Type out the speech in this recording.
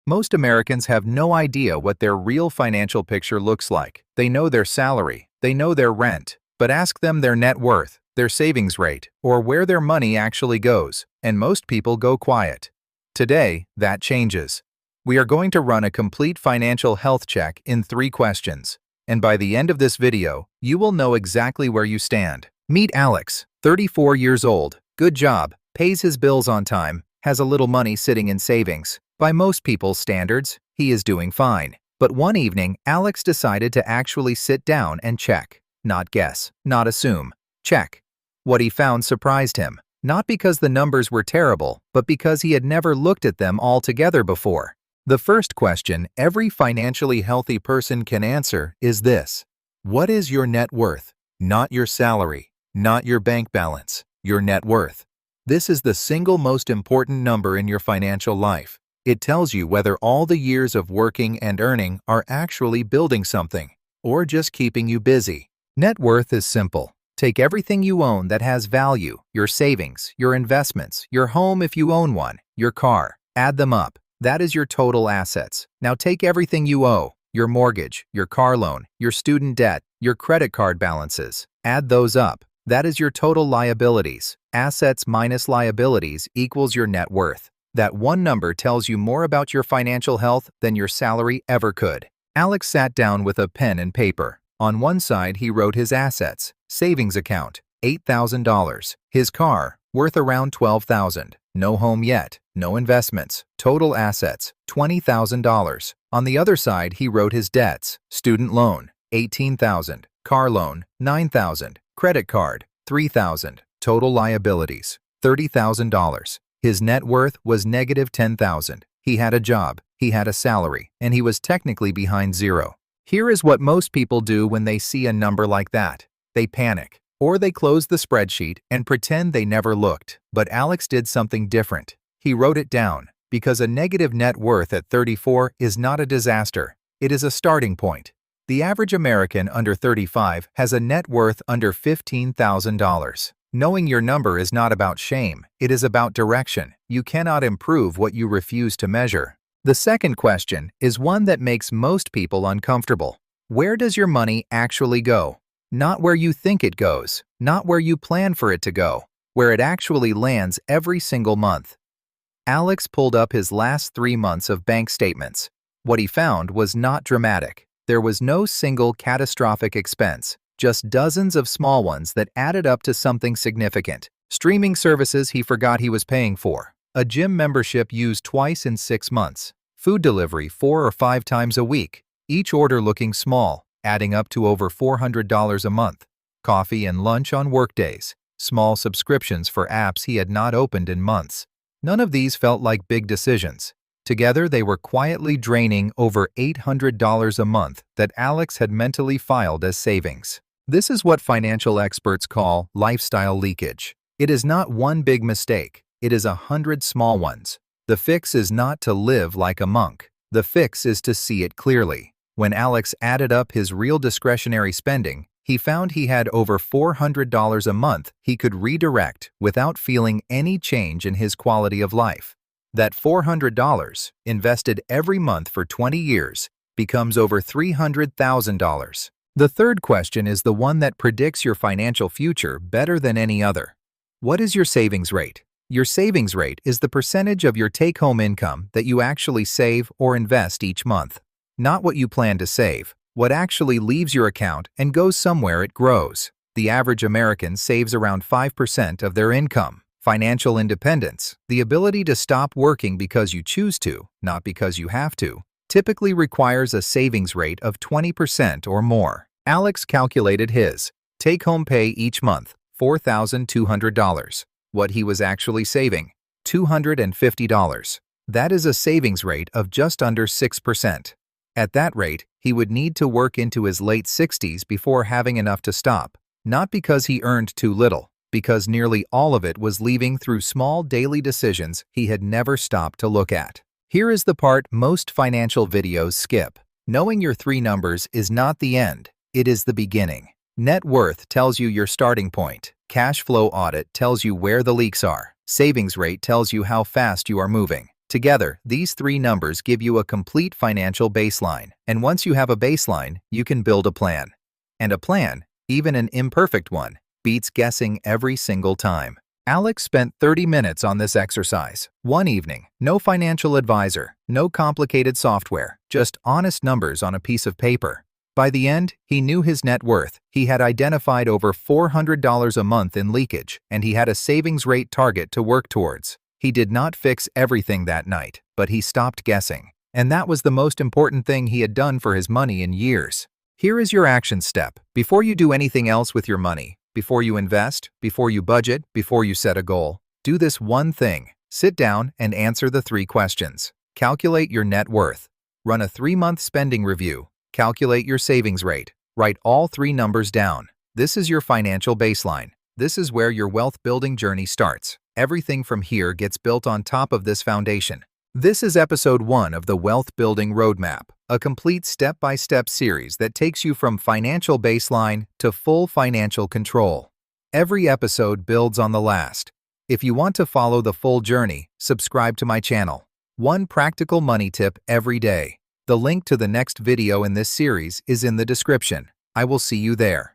Most Americans have no idea what their real financial picture looks like. They know their salary, they know their rent, but ask them their net worth, their savings rate, or where their money actually goes, and most people go quiet. Today, that changes. We are going to run a complete financial health check in 3 questions, and by the end of this video, you will know exactly where you stand. Meet Alex, 34 years old, good job, pays his bills on time, has a little money sitting in savings. By most people's standards, he is doing fine. But one evening, Alex decided to actually sit down and check. Not guess, not assume. Check. What he found surprised him, not because the numbers were terrible, but because he had never looked at them all together before. The first question every financially healthy person can answer is this: what is your net worth? Not your salary, not your bank balance, your net worth. This is the single most important number in your financial life. It tells you whether all the years of working and earning are actually building something, or just keeping you busy. Net worth is simple. Take everything you own that has value, your savings, your investments, your home if you own one, your car. Add them up. That is your total assets. Now take everything you owe, your mortgage, your car loan, your student debt, your credit card balances. Add those up. That is your total liabilities. Assets minus liabilities equals your net worth. That one number tells you more about your financial health than your salary ever could. Alex sat down with a pen and paper. On one side, he wrote his assets. Savings account, $8,000. His car, worth around $12,000. No home yet. No investments. Total assets, $20,000. On the other side, he wrote his debts. Student loan, $18,000. Car loan, $9,000. Credit card, $3,000. Total liabilities, $30,000. His net worth was negative $10,000. He had a job, he had a salary, and he was technically behind zero. Here is what most people do when they see a number like that. They panic, or they close the spreadsheet and pretend they never looked. But Alex did something different. He wrote it down, because a negative net worth at 34 is not a disaster. It is a starting point. The average American under 35 has a net worth under $15,000. Knowing your number is not about shame, it is about direction. You cannot improve what you refuse to measure. The second question is one that makes most people uncomfortable. Where does your money actually go? Not where you think it goes, not where you plan for it to go, where it actually lands every single month. Alex pulled up his last 3 months of bank statements. What he found was not dramatic. There was no single catastrophic expense. Just dozens of small ones that added up to something significant. Streaming services he forgot he was paying for. A gym membership used twice in 6 months. Food delivery 4 or 5 times a week. Each order looking small, adding up to over $400 a month. Coffee and lunch on workdays. Small subscriptions for apps he had not opened in months. None of these felt like big decisions. Together, they were quietly draining over $800 a month that Alex had mentally filed as savings. This is what financial experts call lifestyle leakage. It is not one big mistake. It is 100 small ones. The fix is not to live like a monk. The fix is to see it clearly. When Alex added up his real discretionary spending, he found he had over $400 a month he could redirect without feeling any change in his quality of life. That $400, invested every month for 20 years, becomes over $300,000. The third question is the one that predicts your financial future better than any other. What is your savings rate? Your savings rate is the percentage of your take-home income that you actually save or invest each month. Not what you plan to save, what actually leaves your account and goes somewhere it grows. The average American saves around 5% of their income. Financial independence, the ability to stop working because you choose to, not because you have to, typically requires a savings rate of 20% or more. Alex calculated his take-home pay each month, $4,200. What he was actually saving, $250. That is a savings rate of just under 6%. At that rate, he would need to work into his late 60s before having enough to stop, not because he earned too little, because nearly all of it was leaving through small daily decisions he had never stopped to look at. Here is the part most financial videos skip. Knowing your 3 numbers is not the end, it is the beginning. Net worth tells you your starting point. Cash flow audit tells you where the leaks are. Savings rate tells you how fast you are moving. Together, these three numbers give you a complete financial baseline, and once you have a baseline, you can build a plan. And a plan, even an imperfect one, beats guessing every single time. Alex spent 30 minutes on this exercise, one evening. No financial advisor, no complicated software, just honest numbers on a piece of paper. By the end, he knew his net worth. He had identified over $400 a month in leakage, and he had a savings rate target to work towards. He did not fix everything that night, but he stopped guessing. And that was the most important thing he had done for his money in years. Here is your action step. Before you do anything else with your money, before you invest, before you budget, before you set a goal, do this one thing. Sit down and answer the three questions. Calculate your net worth. Run a 3-month spending review. Calculate your savings rate. Write all three numbers down. This is your financial baseline. This is where your wealth building journey starts. Everything from here gets built on top of this foundation. This is episode 1 of the Wealth Building Roadmap, a complete step-by-step series that takes you from financial baseline to full financial control. Every episode builds on the last. If you want to follow the full journey, subscribe to my channel. One practical money tip every day. The link to the next video in this series is in the description. I will see you there.